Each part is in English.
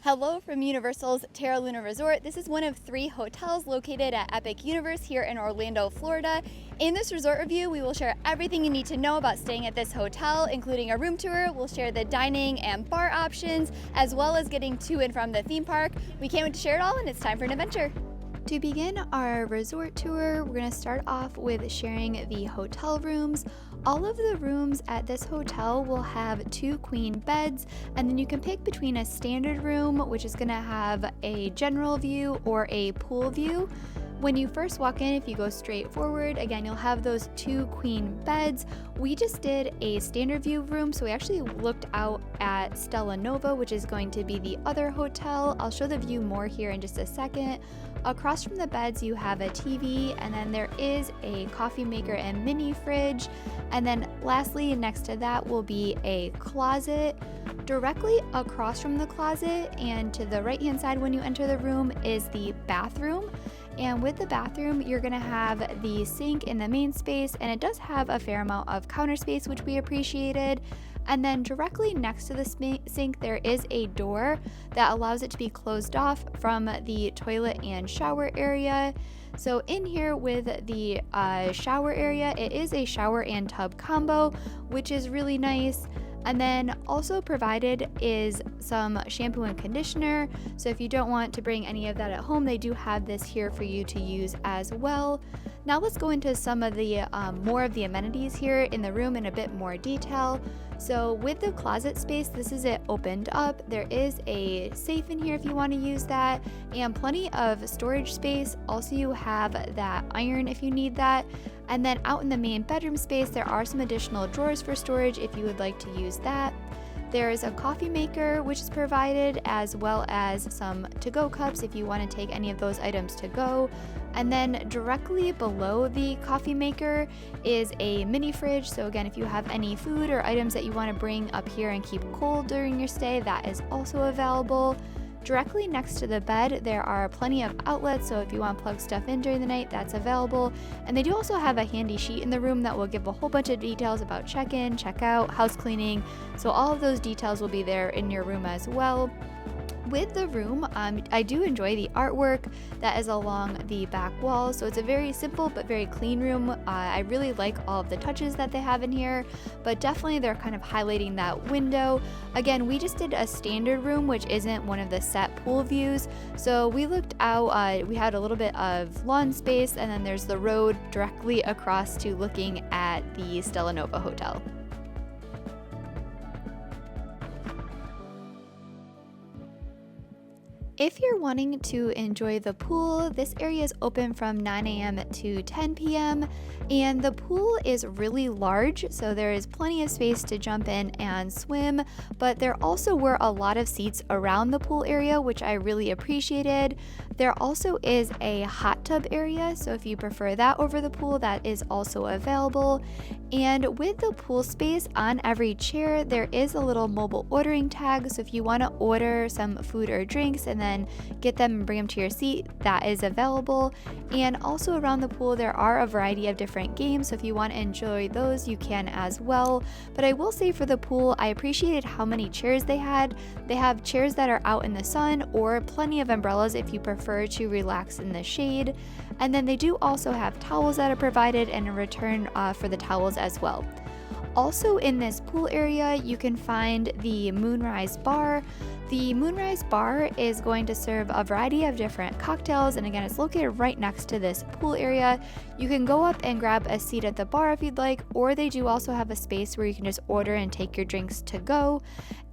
Hello from Universal's Terra Luna Resort. This is one of 3 hotels located at Epic Universe here in Orlando, Florida. In this resort review, we will share everything you need to know about staying at this hotel, including a room tour. We'll share the dining and bar options, as well as getting to and from the theme park. We can't wait to share it all, and it's time for an adventure. To begin our resort tour, we're going to start off with sharing the hotel rooms. All of the rooms at this hotel will have 2 queen beds, and then you can pick between a standard room, which is going to have a general view, or a pool view. When you first walk in, if you go straight forward, again, you'll have those 2 queen beds. We just did a standard view room, so we actually looked out at Terra Nova, which is going to be the other hotel. I'll show the view more here in just a second. Across from the beds, you have a TV, and then there is a coffee maker and mini fridge. And then lastly, next to that will be a closet. Directly across from the closet and to the right-hand side when you enter the room is the bathroom. And with the bathroom, you're going to have the sink in the main space, and it does have a fair amount of counter space, which we appreciated. And then directly next to the sink, there is a door that allows it to be closed off from the toilet and shower area. So in here with the shower area, it is a shower and tub combo, which is really nice. And then also provided is some shampoo and conditioner. So if you don't want to bring any of that at home, they do have this here for you to use as well. Now let's go into some of the more of the amenities here in the room in a bit more detail. So with the closet space, this is it opened up. There is a safe in here if you want to use that, and plenty of storage space. Also, you have that iron if you need that. And then out in the main bedroom space, there are some additional drawers for storage if you would like to use that. There is a coffee maker which is provided, as well as some to-go cups if you want to take any of those items to go. And then directly below the coffee maker is a mini fridge. So again, if you have any food or items that you want to bring up here and keep cold during your stay, that is also available. Directly next to the bed, there are plenty of outlets, so if you want to plug stuff in during the night, that's available. And they do also have a handy sheet in the room that will give a whole bunch of details about check-in, check-out, house cleaning. So all of those details will be there in your room as well. With the room, I do enjoy the artwork that is along the back wall. So it's a very simple but very clean room. I really like all of the touches that they have in here, but definitely they're kind of highlighting that window. Again, we just did a standard room, which isn't one of the set pool views. So we looked out, we had a little bit of lawn space, and then there's the road directly across to looking at the Terra Nova Hotel. If you're wanting to enjoy the pool, this area is open from 9 a.m. to 10 p.m. and the pool is really large, so there is plenty of space to jump in and swim, but there also were a lot of seats around the pool area, which I really appreciated. There also is a hot tub area, so if you prefer that over the pool, that is also available. And with the pool space, on every chair there is a little mobile ordering tag, so if you want to order some food or drinks and then get them and bring them to your seat, that is available. And also around the pool there are a variety of different games, so if you want to enjoy those, you can as well. But I will say for the pool, I appreciated how many chairs they had. They have chairs that are out in the sun, or plenty of umbrellas if you prefer to relax in the shade. And then they do also have towels that are provided, and a return for the towels as well. Also in this pool area, you can find the Moonrise Bar. The Moonrise Bar is going to serve a variety of different cocktails, and again, it's located right next to this pool area. You can go up and grab a seat at the bar if you'd like, or they do also have a space where you can just order and take your drinks to go.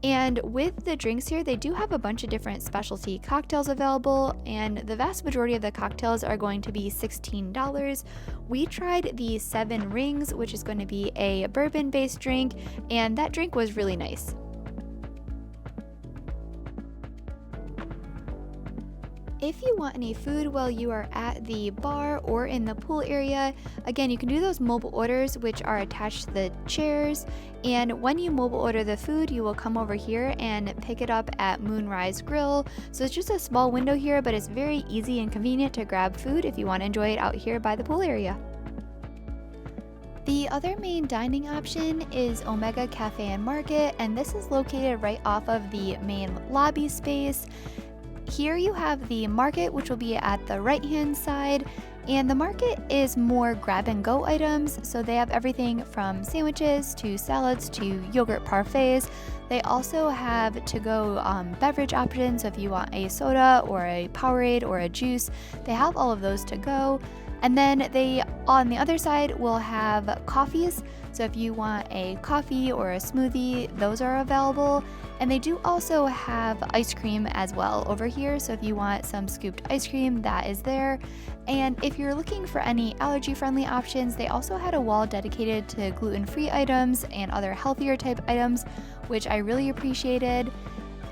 And with the drinks here, they do have a bunch of different specialty cocktails available, and the vast majority of the cocktails are going to be $16. We tried the 7 Rings, which is going to be a bourbon-based drink, and that drink was really nice. If you want any food while you are at the bar or in the pool area, again, you can do those mobile orders which are attached to the chairs, and when you mobile order the food, you will come over here and pick it up at Moonrise Grill. So it's just a small window here, but it's very easy and convenient to grab food if you want to enjoy it out here by the pool area. The other main dining option is Omega Cafe and Market, and this is located right off of the main lobby space. Here you have the market, which will be at the right hand side, and the market is more grab and go items, so they have everything from sandwiches to salads to yogurt parfaits. They also have to-go beverage options, so if you want a soda or a Powerade or a juice, they have all of those to go. And then they, on the other side, will have coffees. So if you want a coffee or a smoothie, those are available. And they do also have ice cream as well over here. So if you want some scooped ice cream, that is there. And if you're looking for any allergy-friendly options, they also had a wall dedicated to gluten-free items and other healthier type items, which I really appreciated.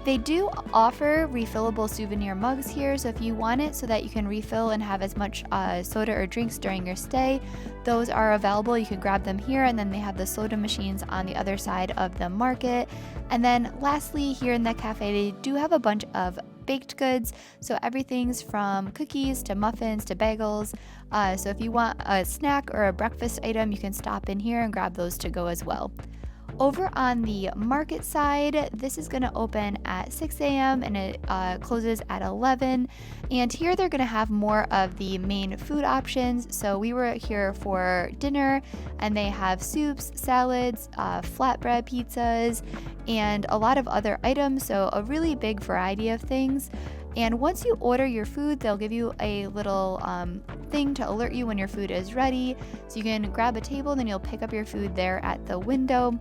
They do offer refillable souvenir mugs here, so if you want it so that you can refill and have as much soda or drinks during your stay, those are available. You can grab them here, and then they have the soda machines on the other side of the market. And then lastly, here in the cafe, they do have a bunch of baked goods, so everything's from cookies to muffins to bagels. So if you want a snack or a breakfast item, you can stop in here and grab those to go as well. Over on the market side, this is going to open at 6 a.m. and it closes at 11. And here they're going to have more of the main food options. So we were here for dinner, and they have soups, salads, flatbread pizzas, and a lot of other items. So a really big variety of things. And once you order your food, they'll give you a little thing to alert you when your food is ready. So you can grab a table, and then you'll pick up your food there at the window.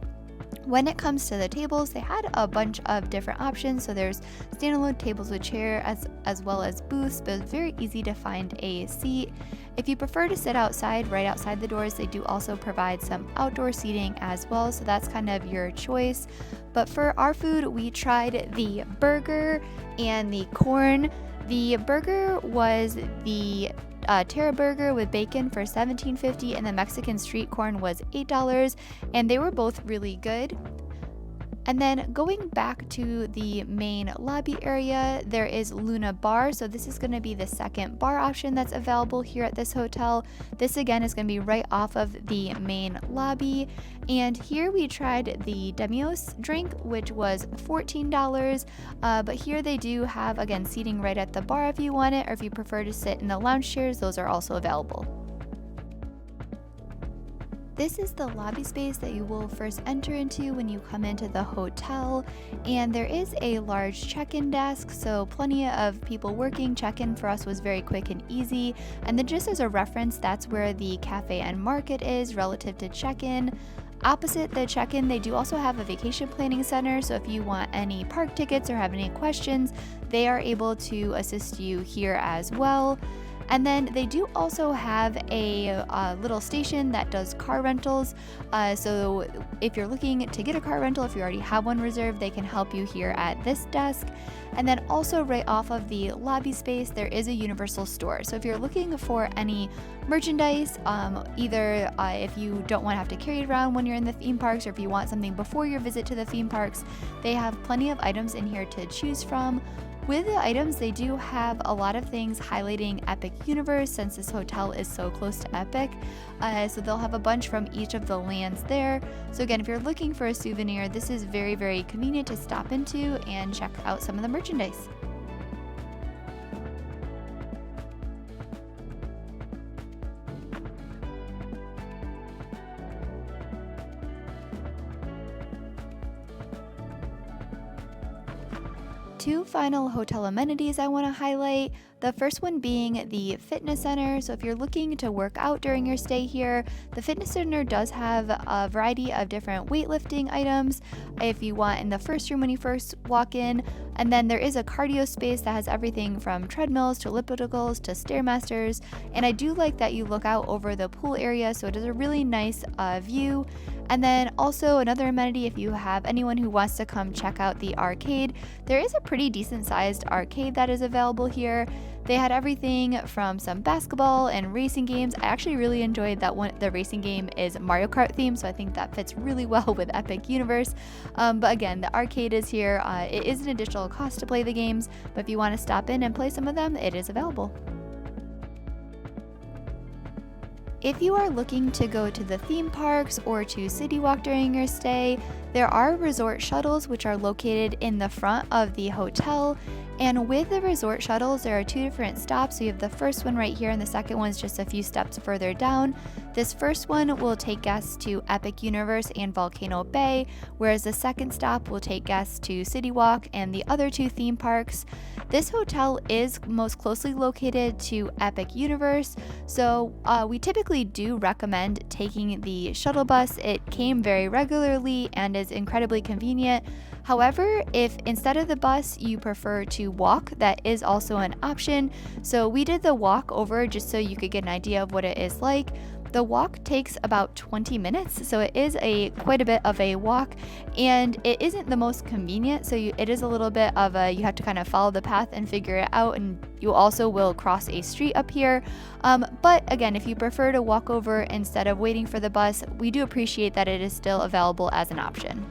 When it comes to the tables, they had a bunch of different options. So there's standalone tables with chair as well as booths, but it's very easy to find a seat. If you prefer to sit outside, right outside the doors, they do also provide some outdoor seating as well. So that's kind of your choice. But for our food, we tried the burger and the corn. The burger was the Terra burger with bacon for $17.50, and the Mexican street corn was $8, and they were both really good. And then going back to the main lobby area, there is Luna Bar. So this is going to be the second bar option that's available here at this hotel. This again is going to be right off of the main lobby. And here we tried the Demios drink, which was $14. But here they do have, again, seating right at the bar if you want it, or if you prefer to sit in the lounge chairs, those are also available. This is the lobby space that you will first enter into when you come into the hotel, and there is a large check-in desk, so plenty of people working. Check-in for us was very quick and easy, and then just as a reference, that's where the cafe and market is relative to check-in. Opposite the check-in, they do also have a vacation planning center, so if you want any park tickets or have any questions, they are able to assist you here as well. And then they do also have a little station that does car rentals. So if you're looking to get a car rental, if you already have one reserved, they can help you here at this desk. And then also right off of the lobby space, there is a Universal store. So if you're looking for any merchandise, either if you don't want to have to carry it around when you're in the theme parks, or if you want something before your visit to the theme parks, they have plenty of items in here to choose from. With the items, they do have a lot of things highlighting Epic Universe, since this hotel is so close to Epic. So they'll have a bunch from each of the lands there. So again, if you're looking for a souvenir, this is very, very convenient to stop into and check out some of the merchandise. Two final hotel amenities I want to highlight. The first one being the fitness center. So if you're looking to work out during your stay here, the fitness center does have a variety of different weightlifting items if you want in the first room when you first walk in. And then there is a cardio space that has everything from treadmills to ellipticals to stairmasters. And I do like that you look out over the pool area, so it is a really nice view. And then also another amenity, if you have anyone who wants to come check out the arcade, there is a pretty decent sized arcade that is available here. They had everything from some basketball and racing games. I actually really enjoyed that one. The racing game is Mario Kart themed, so I think that fits really well with Epic Universe. But again, the arcade is here. It is an additional cost to play the games, but if you want to stop in and play some of them, it is available. If you are looking to go to the theme parks or to City Walk during your stay, there are resort shuttles which are located in the front of the hotel. And with the resort shuttles, there are two different stops. We have the first one right here, and the second one's just a few steps further down. This first one will take guests to Epic Universe and Volcano Bay, whereas the second stop will take guests to City Walk and the other two theme parks. This hotel is most closely located to Epic Universe, so we typically do recommend taking the shuttle bus. It came very regularly and is incredibly convenient. However, if instead of the bus you prefer to walk, that is also an option. So we did the walk over just so you could get an idea of what it is like. The walk takes about 20 minutes, so it is quite a bit of a walk, and it isn't the most convenient, so it is a little bit of you have to kind of follow the path and figure it out, and you also will cross a street up here. But again, if you prefer to walk over instead of waiting for the bus, we do appreciate that it is still available as an option.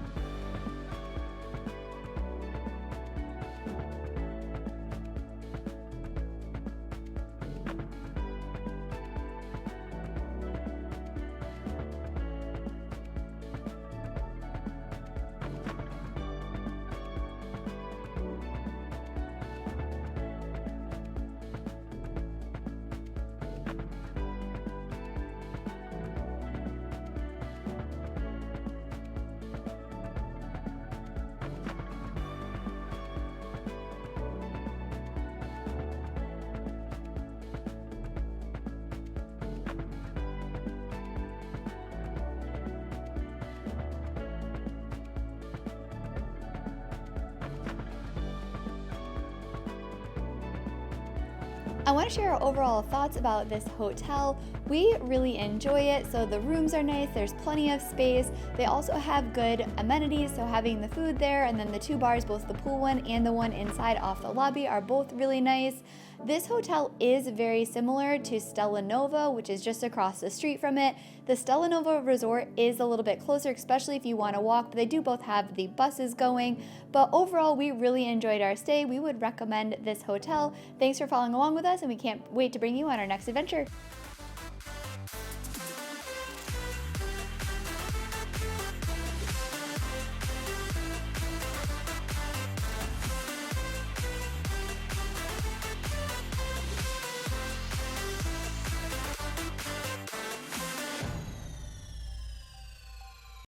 I want to share our overall thoughts about this hotel. We really enjoy it. So the rooms are nice, there's plenty of space. They also have good amenities, so having the food there, and then the two bars, both the pool one and the one inside off the lobby, are both really nice. This hotel is very similar to Stella Nova, which is just across the street from it. The Stella Nova Resort is a little bit closer, especially if you want to walk, but they do both have the buses going. But overall, we really enjoyed our stay. We would recommend this hotel. Thanks for following along with us, and we can't wait to bring you on our next adventure.